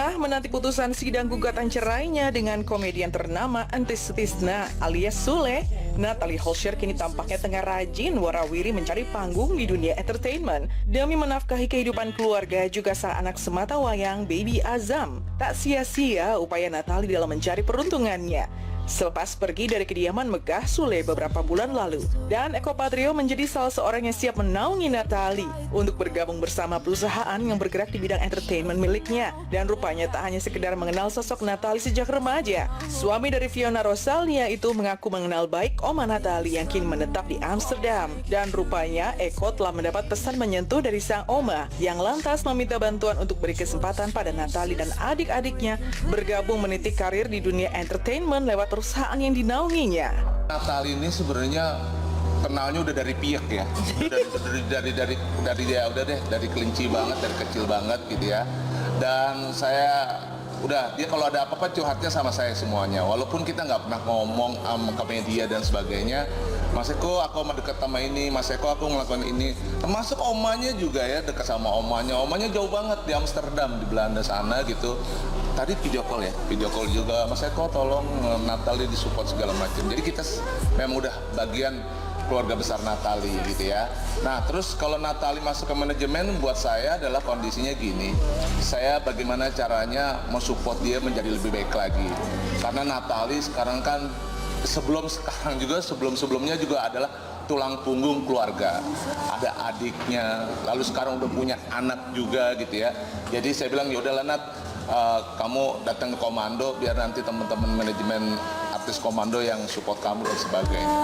Tengah menanti putusan sidang gugatan cerainya dengan komedian ternama Entis Tisna alias Sule, Natalie Holscher kini tampaknya tengah rajin warawiri mencari panggung di dunia entertainment demi menafkahi kehidupan keluarga juga sang anak sematawayang Baby Azam. Tak sia-sia upaya Natalie dalam mencari peruntungannya selepas pergi dari kediaman megah Sule beberapa bulan lalu. Dan Eko Patrio menjadi salah seorang yang siap menaungi Natalie untuk bergabung bersama perusahaan yang bergerak di bidang entertainment miliknya. Dan rupanya tak hanya sekedar mengenal sosok Natalie sejak remaja. Suami dari Fiona Rosalia itu mengaku mengenal baik Oma Natalie yang kini menetap di Amsterdam. Dan rupanya Eko telah mendapat pesan menyentuh dari sang Oma yang lantas meminta bantuan untuk beri kesempatan pada Natalie dan adik-adiknya bergabung meniti karir di dunia entertainment lewat perusahaan yang dinaunginya. Natalie ini sebenarnya kenalnya udah dari piek ya, dari dia udah deh dari kelinci banget, dari kecil banget gitu ya. Dan saya udah dia kalau ada apa-apa curhatnya sama saya semuanya. Walaupun kita nggak pernah ngomong ke media dan sebagainya. Mas Eko, aku mau dekat sama ini. Mas Eko, aku ngelakuin ini. Termasuk omanya juga ya, dekat sama omanya. Omanya jauh banget di Amsterdam, di Belanda sana gitu. Tadi video call juga. Mas Eko tolong Natalie disupport segala macam. Jadi kita memang udah bagian keluarga besar Natalie gitu ya. Nah terus kalau Natalie masuk ke manajemen buat saya adalah kondisinya gini. Saya bagaimana caranya mensupport dia menjadi lebih baik lagi. Karena Natalie sekarang kan sebelumnya juga adalah tulang punggung keluarga. Ada adiknya, lalu sekarang udah punya anak juga gitu ya. Jadi saya bilang yaudahlah Nat, kamu datang ke komando biar nanti teman-teman manajemen artis komando yang support kamu dan sebagainya.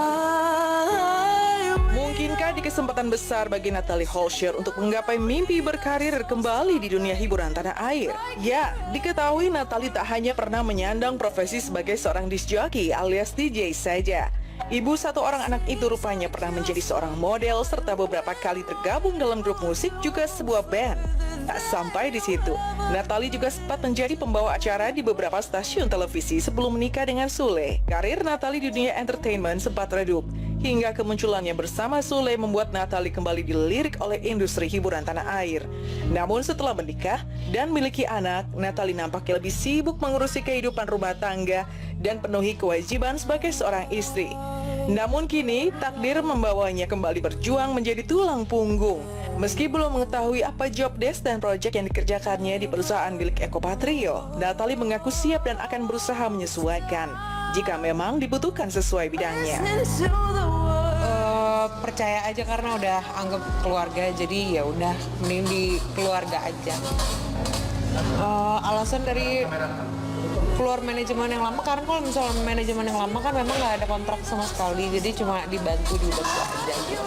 Mungkinkah di kesempatan besar bagi Natalie Holscher untuk menggapai mimpi berkarir kembali di dunia hiburan tanah air? Ya, diketahui Natalie tak hanya pernah menyandang profesi sebagai seorang disc jockey alias DJ saja. Ibu satu orang anak itu rupanya pernah menjadi seorang model serta beberapa kali tergabung dalam grup musik juga sebuah band. Tak sampai di situ, Natalie juga sempat menjadi pembawa acara di beberapa stasiun televisi sebelum menikah dengan Sule. Karir Natalie di dunia entertainment sempat redup, hingga kemunculannya bersama Sule membuat Natalie kembali dilirik oleh industri hiburan tanah air. Namun setelah menikah dan memiliki anak, Natalie nampaknya lebih sibuk mengurusi kehidupan rumah tangga dan penuhi kewajiban sebagai seorang istri. Namun kini takdir membawanya kembali berjuang menjadi tulang punggung. Meski belum mengetahui apa job desk dan proyek yang dikerjakannya di perusahaan milik Eko Patrio, Natalie mengaku siap dan akan berusaha menyesuaikan jika memang dibutuhkan sesuai bidangnya. Percaya aja karena udah anggap keluarga, jadi ya udah mending di keluarga aja. Alasan dari keluar manajemen yang lama karena kalau misalnya manajemen yang lama kan memang nggak ada kontrak sama sekali, jadi cuma dibantu aja gitu.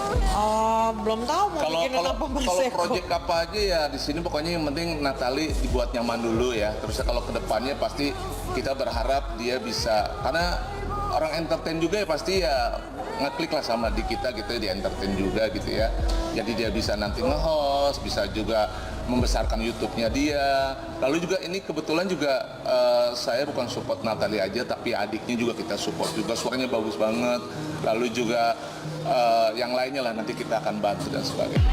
Belum tahu mau bikin apa Mas Kalau Eko. proyek apa aja ya di sini pokoknya yang penting Natalie dibuat nyaman dulu ya. Terus kalau kedepannya pasti kita berharap dia bisa, karena orang entertain juga ya pasti ya ngeklik lah sama di kita gitu, di entertain juga gitu ya. Jadi dia bisa nanti nge-host, bisa juga membesarkan YouTube-nya dia. Lalu juga ini kebetulan juga saya bukan support Natalie aja, tapi adiknya juga kita support juga, suaranya bagus banget. Lalu juga yang lainnya lah nanti kita akan bantu dan sebagainya.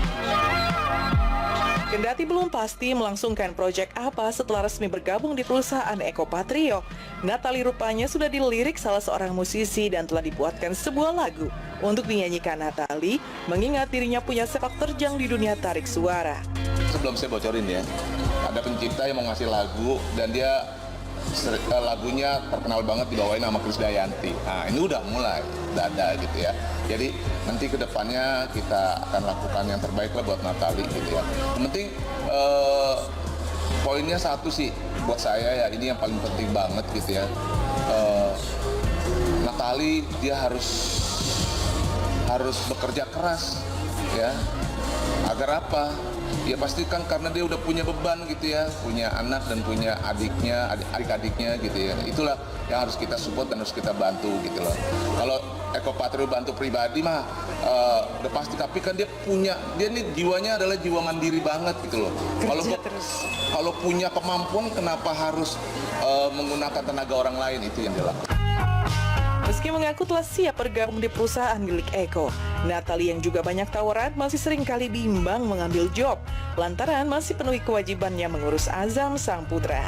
Kendati belum pasti melangsungkan proyek apa setelah resmi bergabung di perusahaan Eko Patrio, Natalie rupanya sudah dilirik salah seorang musisi dan telah dibuatkan sebuah lagu untuk dinyanyikan Natalie, mengingat dirinya punya sepak terjang di dunia tarik suara. Sebelum saya bocorin ya, ada pencipta yang mau ngasih lagu dan dia lagunya terkenal banget dibawain nama Krisdayanti. Nah ini udah mulai, udah ada gitu ya. Jadi nanti kedepannya kita akan lakukan yang terbaik lah buat Natalie gitu ya. Yang penting poinnya satu sih buat saya ya, ini yang paling penting banget gitu ya. Natalie dia harus bekerja keras ya. Agar apa? Ya pasti kan karena dia udah punya beban gitu ya, punya anak dan punya adiknya, adik-adiknya gitu ya. Itulah yang harus kita support dan harus kita bantu gitu loh. Kalau Eko Patrio bantu pribadi mah udah pasti, tapi kan dia nih jiwanya adalah jiwa mandiri banget gitu loh. Kalau punya kemampuan kenapa harus menggunakan tenaga orang lain, itu yang dia lakukan. Meski mengaku telah siap bergabung di perusahaan milik Eko, Natalie yang juga banyak tawaran masih sering kali bimbang mengambil job lantaran masih penuhi kewajibannya mengurus Azam sang putra.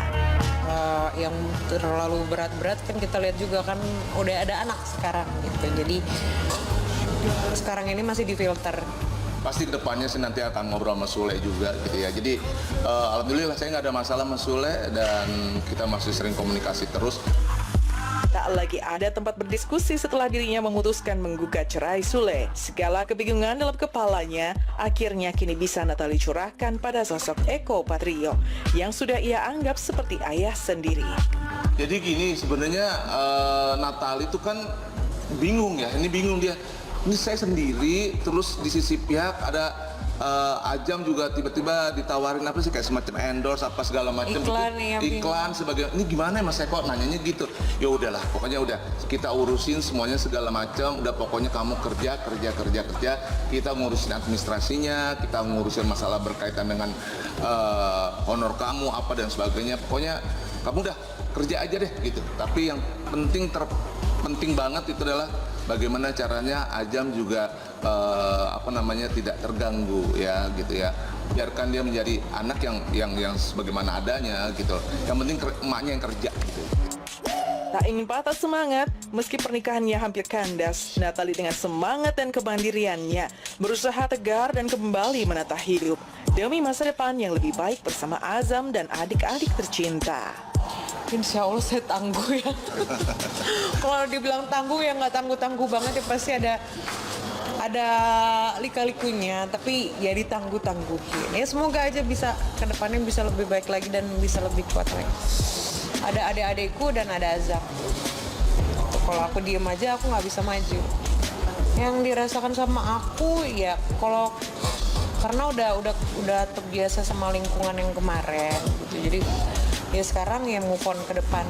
Yang terlalu berat-berat kan kita lihat juga kan udah ada anak sekarang gitu. Jadi sekarang ini masih difilter. Pasti kedepannya sih nanti akan ngobrol sama Sule juga gitu ya. Jadi alhamdulillah saya nggak ada masalah sama Sule dan kita masih sering komunikasi terus. Tak lagi ada tempat berdiskusi setelah dirinya memutuskan menggugat cerai Sule. Segala kebingungan dalam kepalanya akhirnya kini bisa Natalie curahkan pada sosok Eko Patrio yang sudah ia anggap seperti ayah sendiri. Jadi gini sebenarnya Natalie itu kan bingung ya. Ini bingung dia. Ini saya sendiri terus di sisi pihak ada Ajam juga tiba-tiba ditawarin apa sih kayak semacam endorse apa segala macam iklan sebagai ini gimana ya Mas Eko nanyanya gitu. Ya udahlah pokoknya udah kita urusin semuanya segala macam, udah pokoknya kamu kerja kita ngurusin administrasinya, kita ngurusin masalah berkaitan dengan honor kamu apa dan sebagainya, pokoknya kamu udah kerja aja deh gitu. Tapi yang penting banget itu adalah bagaimana caranya Ajam juga tidak terganggu ya gitu ya. Biarkan dia menjadi anak yang sebagaimana adanya gitu. Yang penting emaknya yang kerja gitu. Tak ingin patah semangat, meski pernikahannya hampir kandas, Natalie dengan semangat dan kemandiriannya berusaha tegar dan kembali menata hidup demi masa depan yang lebih baik bersama Azam dan adik-adik tercinta. Insya Allah saya tangguh ya. Kalau dibilang tangguh ya nggak tangguh-tangguh banget ya, pasti ada lika-likunya, tapi ya ditangguh-tangguhin. Ya semoga aja bisa kedepannya bisa lebih baik lagi dan bisa lebih kuat lagi. Ada adik-adikku dan ada Azam. Kalau aku diem aja aku nggak bisa maju. Yang dirasakan sama aku ya karena udah terbiasa sama lingkungan yang kemarin gitu. Jadi ya sekarang ya move on ke depan.